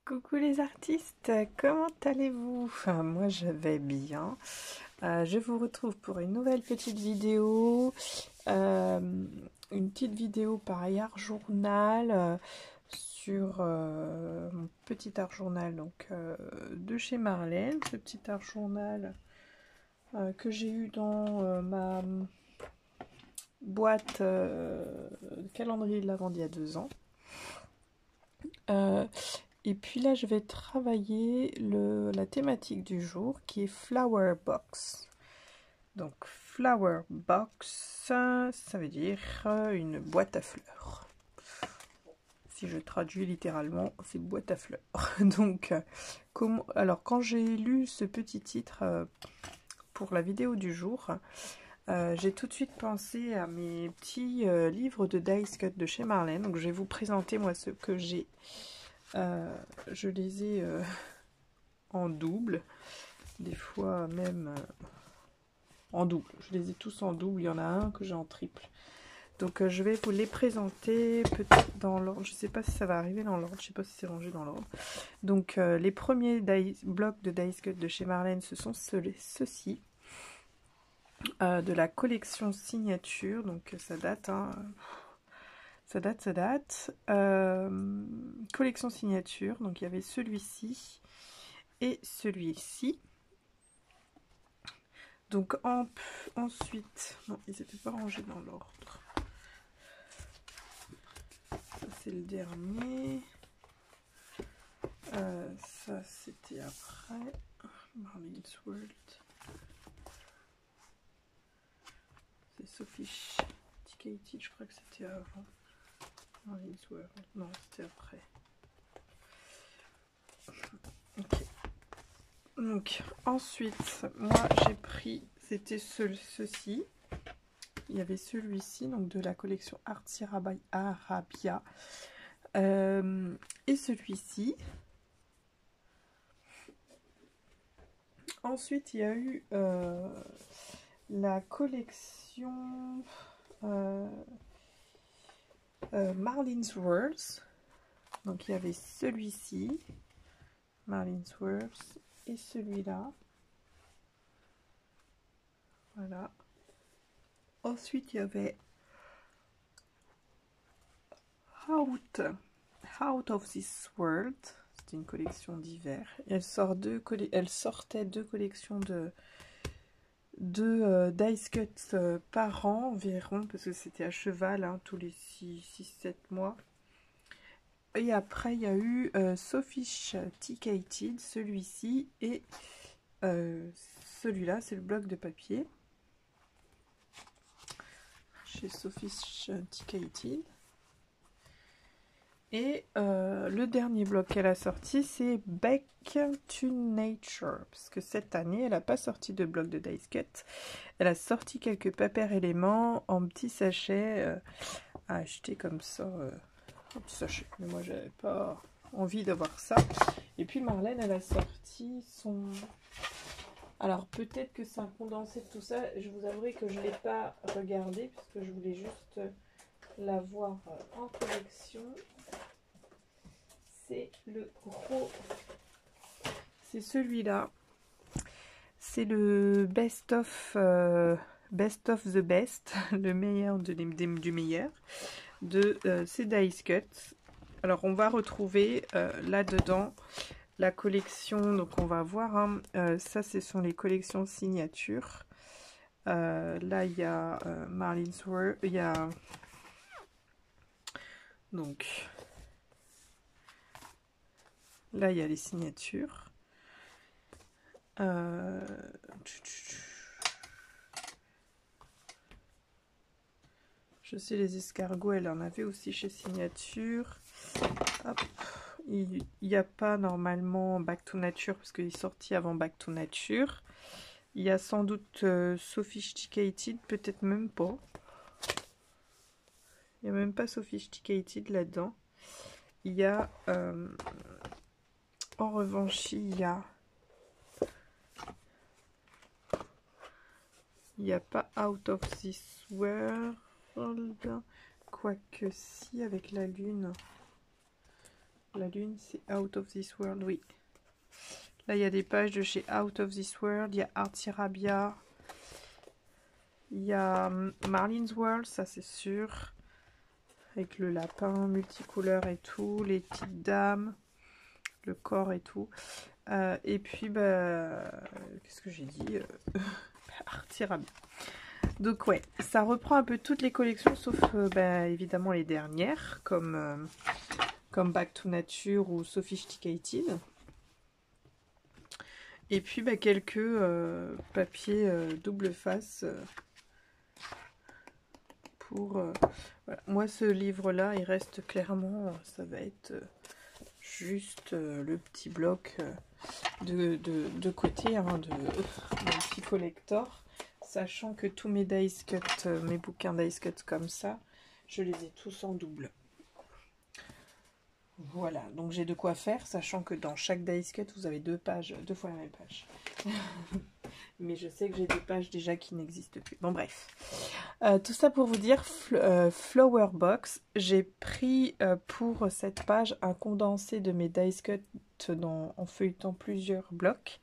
Coucou les artistes, comment allez-vous? Enfin, moi je vais bien. Je vous retrouve pour une nouvelle petite vidéo. Une petite vidéo pareil art journal sur mon petit art journal donc, de chez Marlène. Ce petit art journal que j'ai eu dans ma boîte calendrier de l'Avent d'il y a 2 ans. Et puis là, je vais travailler la thématique du jour qui est Flower Box. Donc, Flower Box, ça veut dire une boîte à fleurs. Si je traduis littéralement, c'est boîte à fleurs. Donc, alors quand j'ai lu ce petit titre pour la vidéo du jour, j'ai tout de suite pensé à mes petits livres de Dice Cut de chez Marlène. Donc, je vais vous présenter moi ce que j'ai. Je les ai en double, des fois même en double. Je les ai tous en double, il y en a un que j'ai en triple. Donc je vais vous les présenter peut-être dans l'ordre. Je ne sais pas si ça va arriver dans l'ordre, je ne sais pas si c'est rangé dans l'ordre. Donc les premiers blocs de Dice Cut de chez Marlène, ce sont ceux-ci. De la collection signature, donc ça date, hein. Ça date. Collection signature, donc il y avait celui-ci et celui-ci. Donc ensuite, non, ils n'étaient pas rangés dans l'ordre. Ça c'est le dernier. Ça c'était après. Marlene's World. C'est Sophie Katie, je crois que c'était avant. Marlene's World. Non, c'était après. Ok. Donc ensuite, moi j'ai pris, c'était ceci. Il y avait celui-ci, donc de la collection Artsy Arabia. Et celui-ci. Ensuite, il y a eu la collection Marlene's Worlds. Donc, il y avait celui-ci, Marlene's Worlds, et celui-là. Voilà. Ensuite, il y avait Out of This World. C'était une collection d'hiver. Elle sortait 2 collections de Dice Cut par an environ, parce que c'était à cheval, hein, tous les 6-7 mois. Et après, il y a eu Sophisticated, celui-ci, et celui-là, c'est le bloc de papier. Chez Sophisticated. Et le dernier bloc qu'elle a sorti, c'est Back to Nature. Parce que cette année, elle n'a pas sorti de bloc de Dice Cut. Elle a sorti quelques papiers éléments en petits sachets à acheter comme ça. Un petit sachet. Mais moi, j'avais pas envie d'avoir ça. Et puis Marlène, elle a sorti son... Alors peut-être que c'est un condensé de tout ça. Je vous avouerai que je ne l'ai pas regardé. Parce que je voulais juste l'avoir en collection. C'est le gros, c'est celui-là, c'est le best of the best, le meilleur du meilleur de ces Dice Cut. Alors on va retrouver là-dedans la collection, donc on va voir, hein, ça ce sont les collections signatures. Là il y a Marlene's World, il y a donc... Là, il y a les signatures. Je sais, les escargots, elle en avait aussi chez Signature. Hop. Il n'y a pas normalement Back to Nature, parce qu'il est sorti avant Back to Nature. Il y a sans doute Sophisticated, peut-être même pas. Il n'y a même pas Sophisticated là-dedans. Il y a... en revanche, il n'y a pas Out of This World, quoique si, avec la lune. La lune, c'est Out of This World, oui. Là, il y a des pages de chez Out of This World. Il y a Artirabia. Il y a Marlene's World, ça c'est sûr. Avec le lapin multicouleur et tout. Les petites dames. Le corps et tout. Et puis, bah, qu'est-ce que j'ai dit Artirabia. Donc ouais, ça reprend un peu toutes les collections, sauf bah, évidemment les dernières, comme Back to Nature ou Sophisticated. Et puis bah, quelques papiers double face pour... voilà. Moi ce livre-là, il reste clairement, ça va être juste le petit bloc de côté, hein, de mon petit collector. Sachant que tous mes dice cut, mes bouquins dice cut comme ça, je les ai tous en double. Voilà, donc j'ai de quoi faire, sachant que dans chaque dice cut, vous avez deux fois la même page. Mais je sais que j'ai des pages déjà qui n'existent plus. Bon, bref. Tout ça pour vous dire, Flower Box, j'ai pris pour cette page un condensé de mes dice cut en feuilletant plusieurs blocs.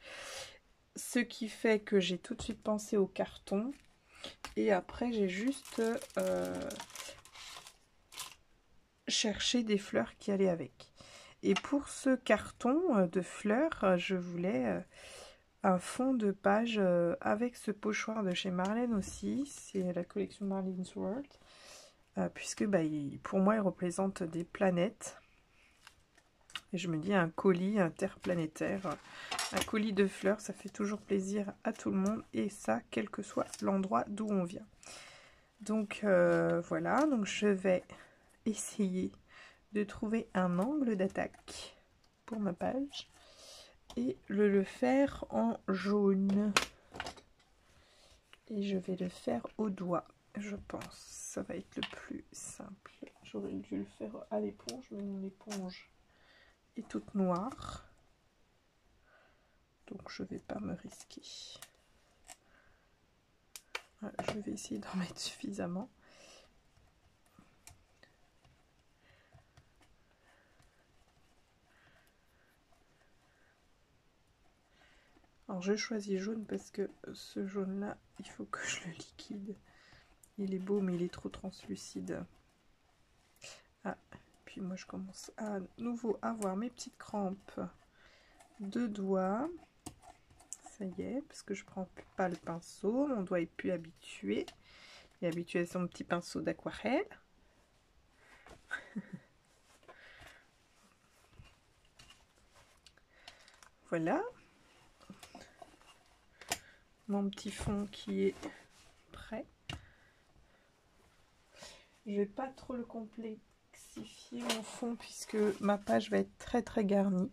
Ce qui fait que j'ai tout de suite pensé au carton. Et après, j'ai juste cherché des fleurs qui allaient avec. Et pour ce carton de fleurs, je voulais un fond de page avec ce pochoir de chez Marlene aussi. C'est la collection Marlene's World. Puisque bah, pour moi, il représente des planètes. Et je me dis, un colis interplanétaire, un colis de fleurs, ça fait toujours plaisir à tout le monde. Et ça, quel que soit l'endroit d'où on vient. Donc voilà, donc je vais essayer de trouver un angle d'attaque pour ma page. Et le faire en jaune. Et je vais le faire au doigt, je pense. Ça va être le plus simple. J'aurais dû le faire à l'éponge, mais mon éponge est toute noire, donc je vais pas me risquer. Voilà, je vais essayer d'en mettre suffisamment. Alors je choisis jaune parce que ce jaune là, il faut que je le liquide. Il est beau mais il est trop translucide. Ah, puis moi je commence à nouveau avoir mes petites crampes de doigts. Ça y est, parce que je prends pas le pinceau, mon doigt est plus habitué. Il est habitué à son petit pinceau d'aquarelle. Voilà. Mon petit fond qui est prêt. Je vais pas trop le complexifier mon fond puisque ma page va être très très garnie.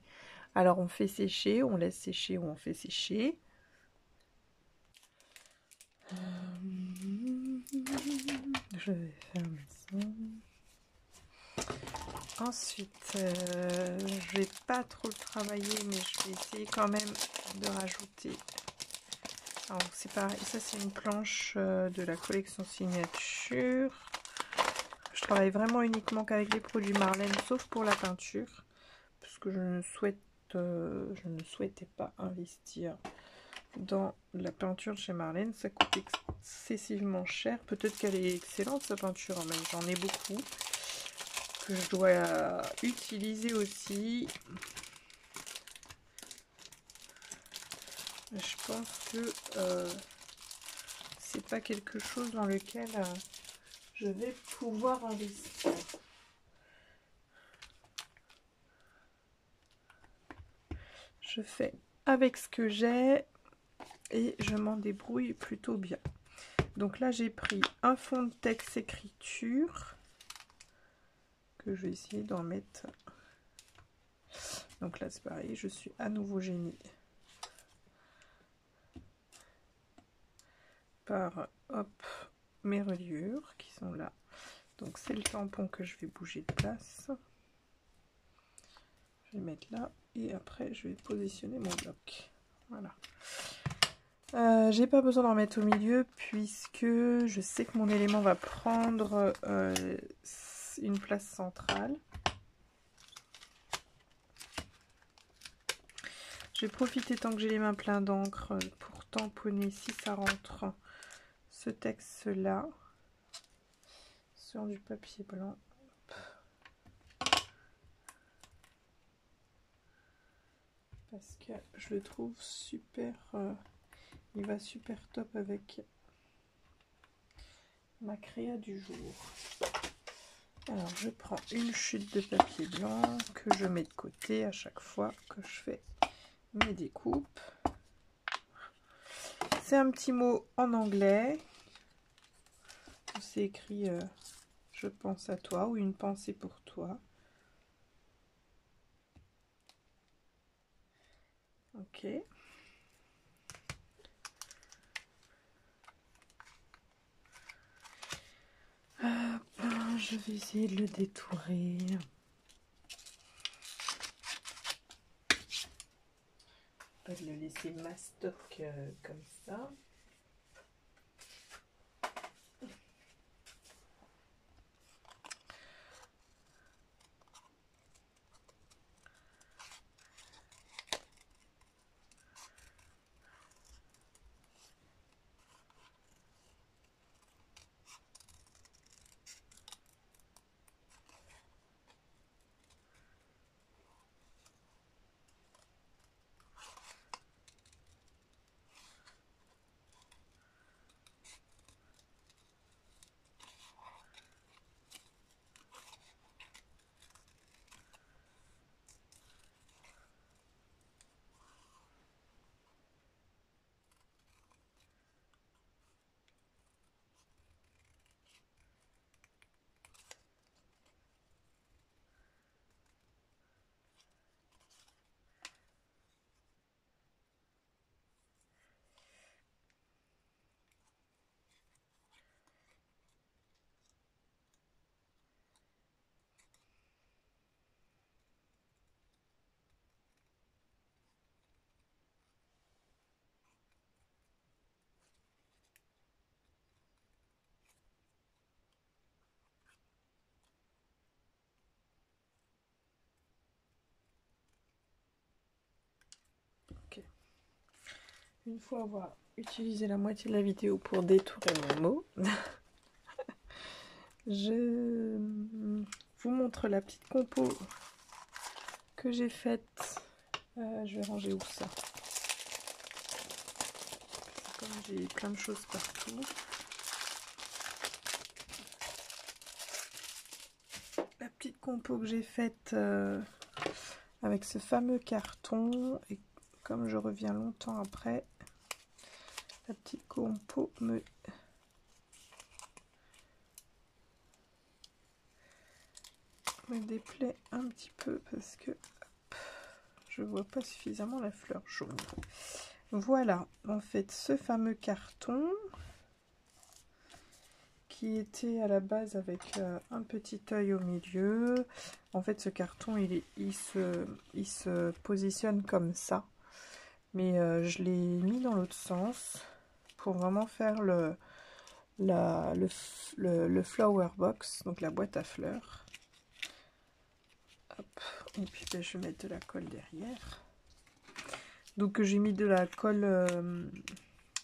Alors on fait sécher, on laisse sécher ou on fait sécher. Je vais fermer ça. Ensuite, je vais pas trop le travailler, mais je vais essayer quand même de rajouter. Alors c'est pareil, ça c'est une planche de la collection signature. Je travaille vraiment uniquement qu'avec les produits Marlene, sauf pour la peinture, parce que je ne souhaitais pas investir dans la peinture de chez Marlene. Ça coûte excessivement cher. Peut-être qu'elle est excellente sa peinture, mais j'en ai beaucoup que je dois utiliser aussi. Je pense que c'est pas quelque chose dans lequel je vais pouvoir investir. Je fais avec ce que j'ai et je m'en débrouille plutôt bien. Donc là j'ai pris un fond de texte écriture que je vais essayer d'en mettre. Donc là c'est pareil, je suis à nouveau gênée par hop mes reliures qui sont là. Donc c'est le tampon que je vais bouger de place. Je vais mettre là et après je vais positionner mon bloc. Voilà. J'ai pas besoin d'en mettre au milieu puisque je sais que mon élément va prendre une place centrale. je vais profiter tant que j'ai les mains pleines d'encre pour tamponner, si ça rentre, ce texte-là sur du papier blanc. Parce que je le trouve super, il va super top avec ma créa du jour. Alors je prends une chute de papier blanc que je mets de côté à chaque fois que je fais mes découpes. C'est un petit mot en anglais. C'est écrit je pense à toi ou une pensée pour toi. Ok. Je vais essayer de le détourer. Pas de le laisser mastoc comme ça. Ok. Une fois avoir utilisé la moitié de la vidéo pour détourer mon mot, je vous montre la petite compo que j'ai faite. Je vais ranger où ça? Comme j'ai plein de choses partout. La petite compo que j'ai faite avec ce fameux carton, et comme je reviens longtemps après, la petite compo me déplaît un petit peu parce que je vois pas suffisamment la fleur jaune. Voilà, en fait, ce fameux carton qui était à la base avec un petit œil au milieu. En fait, ce carton, il se positionne comme ça. Mais je l'ai mis dans l'autre sens pour vraiment faire le flower box, donc la boîte à fleurs. Hop. Et puis ben, je vais mettre de la colle derrière. Donc j'ai mis de la colle,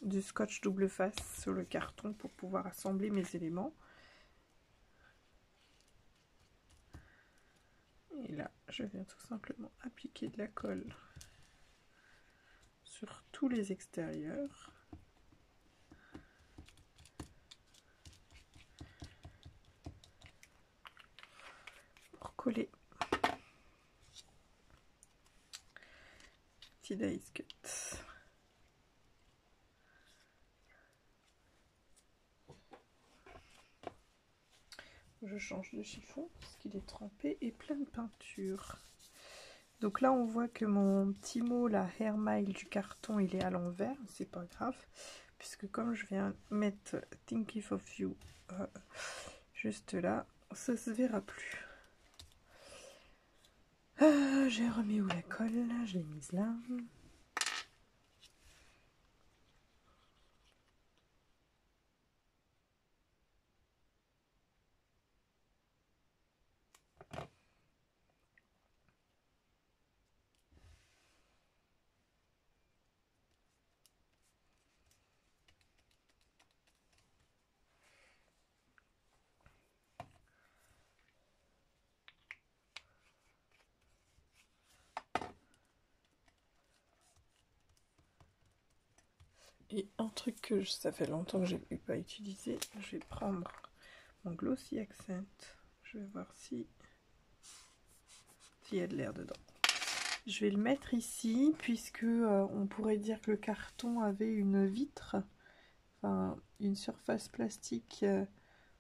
du scotch double face sur le carton pour pouvoir assembler mes éléments. Et là, je viens tout simplement appliquer de la colle sur tous les extérieurs. Pour coller. Petit dice cut. Je change de chiffon parce qu'il est trempé et plein de peinture. Donc là on voit que mon petit mot, la hair mile du carton, il est à l'envers. C'est pas grave puisque comme je viens mettre Thinking of You juste là, ça se verra plus. J'ai remis où la colle? Je l'ai mise là. Et un truc que ça fait longtemps que j'ai pas utilisé, je vais prendre mon Glossy Accent. Je vais voir s'il y a de l'air dedans. Je vais le mettre ici puisque on pourrait dire que le carton avait une vitre, enfin une surface plastique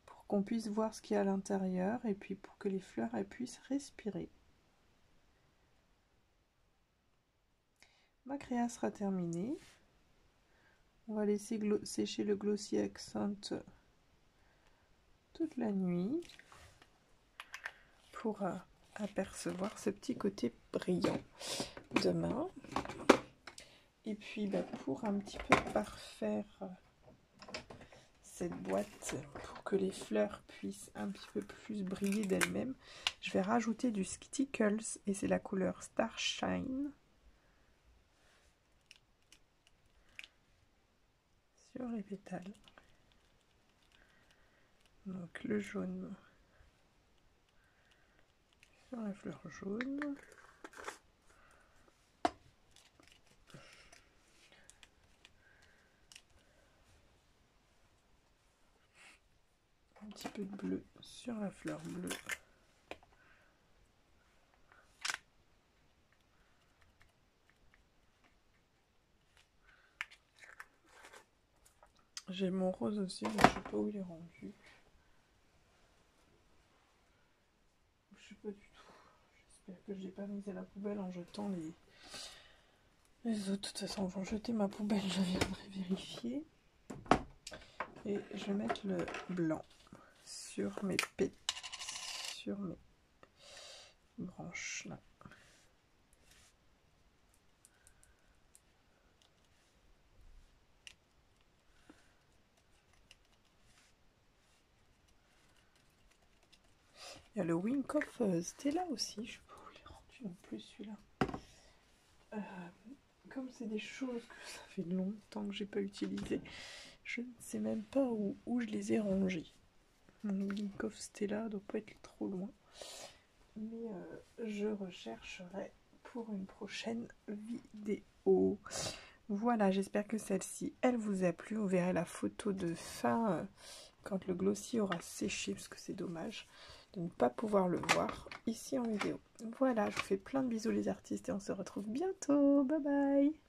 pour qu'on puisse voir ce qu'il y a à l'intérieur et puis pour que les fleurs elles puissent respirer. Ma créa sera terminée. On va laisser sécher le Glossy Accent toute la nuit pour apercevoir ce petit côté brillant demain. Et puis pour un petit peu parfaire cette boîte, pour que les fleurs puissent un petit peu plus briller d'elles-mêmes, je vais rajouter du Stickles et c'est la couleur Starshine sur les pétales. Donc le jaune sur la fleur jaune. Un petit peu de bleu sur la fleur bleue. J'ai mon rose aussi, mais je sais pas où il est rendu. Je sais pas du tout. J'espère que je n'ai pas mis à la poubelle en jetant les autres. De toute façon, vont jeter ma poubelle, je viendrai vérifier. Et je vais mettre le blanc sur mes branches là. Il y a le Wink of Stella aussi, je sais pas où il est rendu non plus celui-là. Comme c'est des choses que ça fait longtemps que j'ai pas utilisé, je ne sais même pas où je les ai rangés. Mon Wink of Stella doit pas être trop loin, mais je rechercherai pour une prochaine vidéo. Voilà, j'espère que celle-ci, elle vous a plu. Vous verrez la photo de fin quand le glossy aura séché, parce que c'est dommage de ne pas pouvoir le voir ici en vidéo. Voilà, je vous fais plein de bisous les artistes et on se retrouve bientôt. Bye bye!